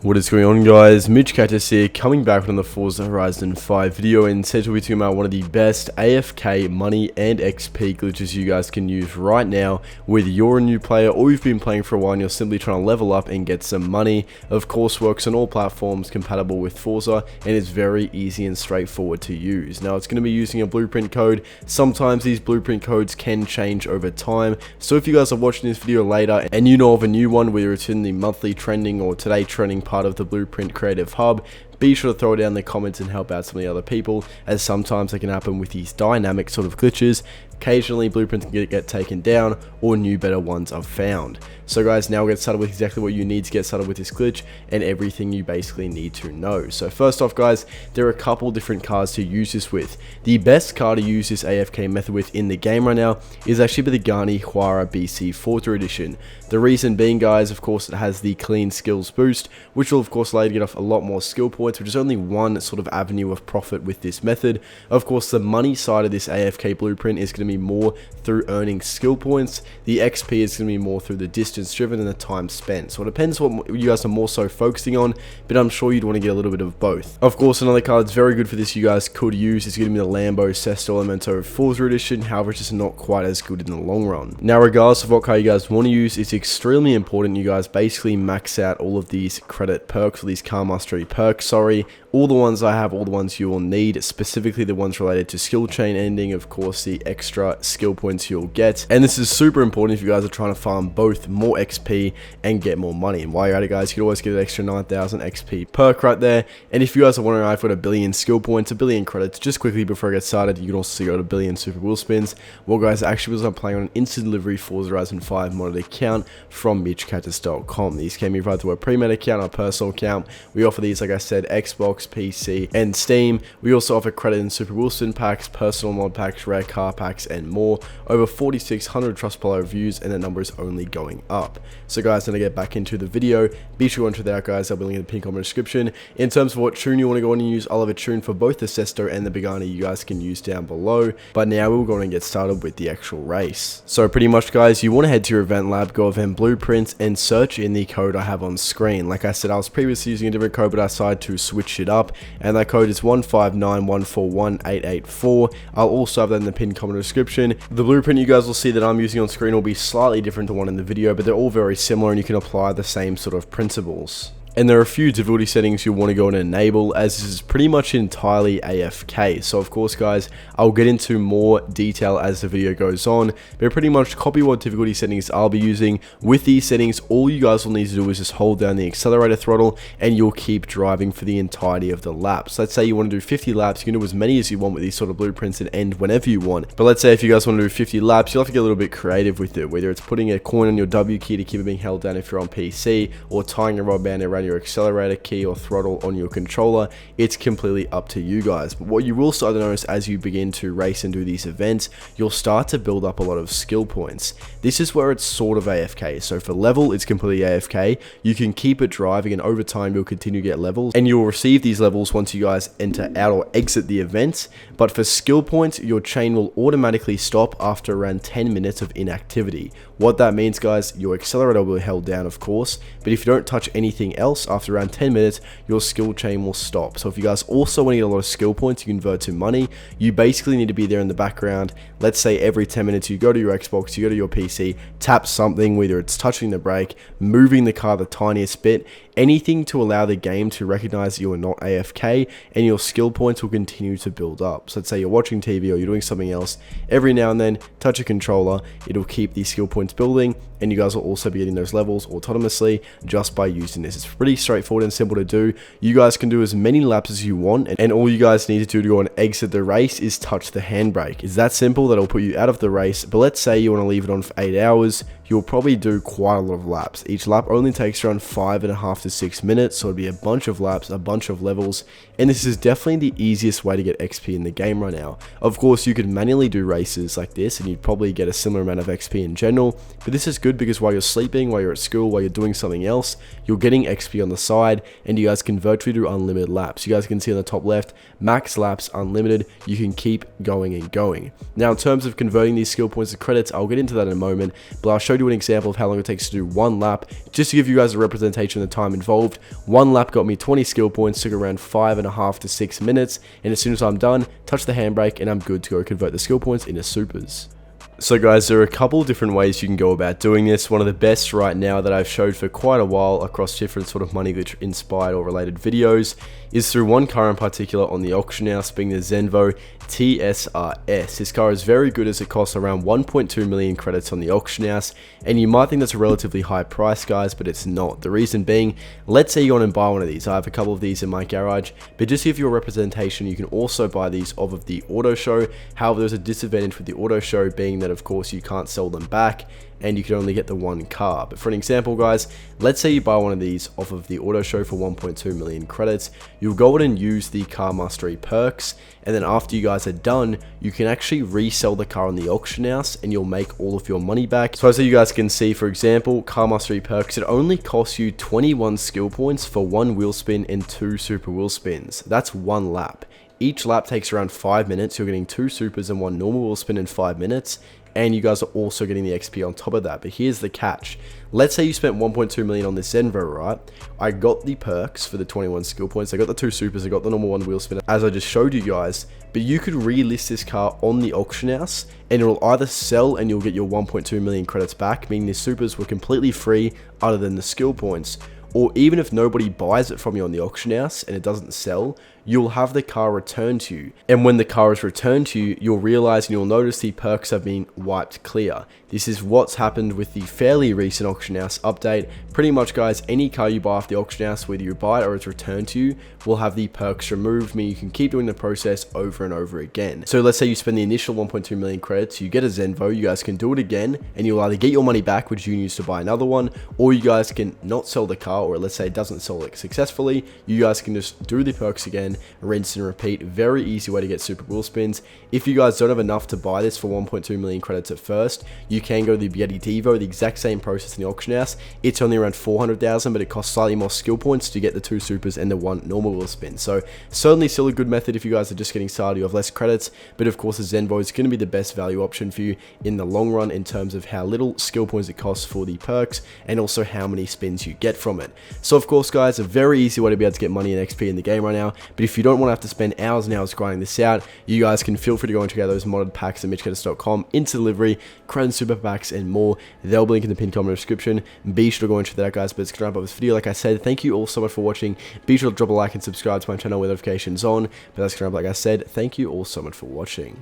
What is going on, guys? MitchCactus here, coming back on the Forza Horizon 5 video, and today we'll be talking about one of the best AFK money and XP glitches you guys can use right now, whether you're a new player or you've been playing for a while and you're simply trying to level up and get some money. Of course, works on all platforms, compatible with Forza, and it's very easy and straightforward to use. Now, it's going to be using a blueprint code. Sometimes these blueprint codes can change over time, so if you guys are watching this video later and you know of a new one, whether it's in the monthly trending or today trending part of the Blueprint Creative Hub, be sure to throw it down in the comments and help out some of the other people, as sometimes it can happen with these dynamic sort of glitches. Occasionally blueprints can get taken down or new better ones are found. So guys, now we'll get started with exactly what you need to get started with this glitch and everything you basically need to know. So first off, guys, there are a couple different cars to use this with. The best car to use this AFK method with in the game right now is actually the Pagani Huayra BC Forza Edition. The reason being, guys, of course, it has the clean skills boost, which will of course allow you to get off a lot more skill points, which is only one sort of avenue of profit with this method. Of course, the money side of this AFK blueprint is going to be more through earning skill points. The XP is going to be more through the distance driven and the time spent. So it depends what you guys are more so focusing on, but I'm sure you'd want to get a little bit of both. Of course, another car that's very good for this you guys could use is going to be the Lambo Sesto Elemento Forza Edition. However, it's just not quite as good in the long run. Now, regardless of what car you guys want to use, it's extremely important you guys basically max out all of these credit perks, or these car mastery perks, sorry. All the ones I have, all the ones you will need, specifically the ones related to skill chain ending, of course, the extra skill points you'll get. And this is super important if you guys are trying to farm both more XP and get more money. And while you're at it, guys, you can always get an extra 9,000 XP perk right there. And if you guys are wondering, I've got a billion skill points, a billion credits, just quickly before I get started, you can also go to a billion super wheel spins. Well, guys, actually, because I'm playing on an instant delivery Forza Horizon 5 modded account from MitchCactus.com. These can be provided to a pre-made account or personal account. We offer these, like I said, Xbox, PC, and Steam. We also offer credit and super wheel spin packs, personal mod packs, rare car packs, and more. Over 4,600 Trustpilot reviews, and that number is only going up. So guys, then to get back into the video, be sure to enter that out, guys. I'll be linking in the pin comment description. In terms of what tune you want to go on and use, I'll have a tune for both the Sesto and the Pagani you guys can use down below. But now we'll go on and get started with the actual race. So pretty much, guys, you want to head to your event lab, go event blueprints, and search in the code I have on screen. Like I said, I was previously using a different code, but I decided to switch it up, and that code is 159141884. I'll also have that in the pinned comment description. The blueprint you guys will see that I'm using on screen will be slightly different to one in the video, but they're all very similar and you can apply the same sort of principles. And there are a few difficulty settings you'll want to go and enable, as this is pretty much entirely AFK. So of course, guys, I'll get into more detail as the video goes on, but pretty much copy what difficulty settings I'll be using. With these settings, all you guys will need to do is just hold down the accelerator throttle and you'll keep driving for the entirety of the laps. Let's say you want to do 50 laps, you can do as many as you want with these sort of blueprints and end whenever you want. But let's say if you guys want to do 50 laps, you'll have to get a little bit creative with it, whether it's putting a coin on your W key to keep it being held down if you're on PC, or tying a rubber band around your accelerator key or throttle on your controller. It's completely up to you guys. But what you will start to notice as you begin to race and do these events, you'll start to build up a lot of skill points. This is where it's sort of AFK. So for level, it's completely AFK. You can keep it driving, and over time you'll continue to get levels, and you'll receive these levels once you guys enter out or exit the event. But for skill points, your chain will automatically stop after around 10 minutes of inactivity. What that means, guys, your accelerator will be held down, of course, but if you don't touch anything else after around 10 minutes, your skill chain will stop. So if you guys also want to get a lot of skill points, you convert to money, you basically need to be there in the background. Let's say every 10 minutes you go to your Xbox, you go to your PC, tap something, whether it's touching the brake, moving the car the tiniest bit, anything to allow the game to recognize you are not AFK, and your skill points will continue to build up. So let's say you're watching TV or you're doing something else, every now and then touch a controller, it'll keep these skill points building, and you guys will also be getting those levels autonomously just by using this. It's pretty straightforward and simple to do. You guys can do as many laps as you want, and all you guys need to do to go and exit the race is touch the handbrake. It's that simple. That'll put you out of the race. But let's say you want to leave it on for 8 hours, you'll probably do quite a lot of laps. Each lap only takes around 5.5 to 6 minutes, so it'll be a bunch of laps, a bunch of levels, and this is definitely the easiest way to get XP in the game right now. Of course, you could manually do races like this, and you'd probably get a similar amount of XP in general, but this is good because while you're sleeping, while you're at school, while you're doing something else, you're getting XP on the side, and you guys can virtually do unlimited laps. You guys can see on the top left, max laps, unlimited. You can keep going and going. Now, in terms of converting these skill points to credits, I'll get into that in a moment, but I'll show showed you an example of how long it takes to do one lap, just to give you guys a representation of the time involved. One lap got me 20 skill points, took around 5.5 to 6 minutes, and as soon as I'm done, touch the handbrake and I'm good to go convert the skill points into supers. So guys, there are a couple different ways you can go about doing this. One of the best right now that I've showed for quite a while across different sort of money glitch inspired or related videos is through one car in particular on the auction house, being the Zenvo TSRS. This car is very good as it costs around 1.2 million credits on the auction house, and you might think that's a relatively high price, guys, but it's not. The reason being, let's say you want to buy one of these. I have a couple of these in my garage, but just to give you a representation, you can also buy these off of the auto show. However, there's a disadvantage with the auto show being that of course you can't sell them back and you can only get the one car. But for an example, guys, let's say you buy one of these off of the auto show for 1.2 million credits. You'll go ahead and use the car mastery perks, and then after you guys are done, you can actually resell the car on the auction house and you'll make all of your money back. So as you guys can see, for example, car mastery perks, it only costs you 21 skill points for 1 wheel spin and 2 super wheel spins. That's 1 lap. Each lap takes around 5 minutes. You're getting 2 supers and 1 normal wheel spin in 5 minutes. And you guys are also getting the XP on top of that. But here's the catch. Let's say you spent 1.2 million on this Zenvo, right? I got the perks for the 21 skill points. I got the 2 supers. I got the normal 1 wheel spin, as I just showed you guys. But you could relist this car on the auction house, and it will either sell and you'll get your 1.2 million credits back, meaning the supers were completely free other than the skill points. Or even if nobody buys it from you on the auction house and it doesn't sell, you'll have the car returned to you. And when the car is returned to you, you'll realize and you'll notice the perks have been wiped clear. This is what's happened with the fairly recent auction house update. Pretty much, guys, any car you buy off the auction house, whether you buy it or it's returned to you, will have the perks removed, meaning you can keep doing the process over and over again. So let's say you spend the initial 1.2 million credits, you get a Zenvo, you guys can do it again, and you'll either get your money back, which you can use to buy another one, or you guys can not sell the car, or let's say it doesn't sell it successfully, you guys can just do the perks again, rinse and repeat. Very easy way to get super wheel spins. If you guys don't have enough to buy this for 1.2 million credits at first, you can go to the Yeti Devo, the exact same process in the auction house. It's only around 400,000, but it costs slightly more skill points to get the 2 supers and the 1 normal wheel spin. So certainly still a good method if you guys are just getting started, you have less credits, but of course the Zenvo is going to be the best value option for you in the long run in terms of how little skill points it costs for the perks and also how many spins you get from it. So of course, guys, a very easy way to be able to get money and XP in the game right now. But if you don't want to have to spend hours and hours grinding this out, you guys can feel free to go and check out those modded packs at MitchCactus.com, into delivery, credit super packs, and more. They'll be linked in the pinned comment description. Be sure to go and check that out, guys. But it's going to wrap up this video. Like I said, thank you all so much for watching. Be sure to drop a like and subscribe to my channel with notifications on. But that's going to wrap up. Like I said, thank you all so much for watching.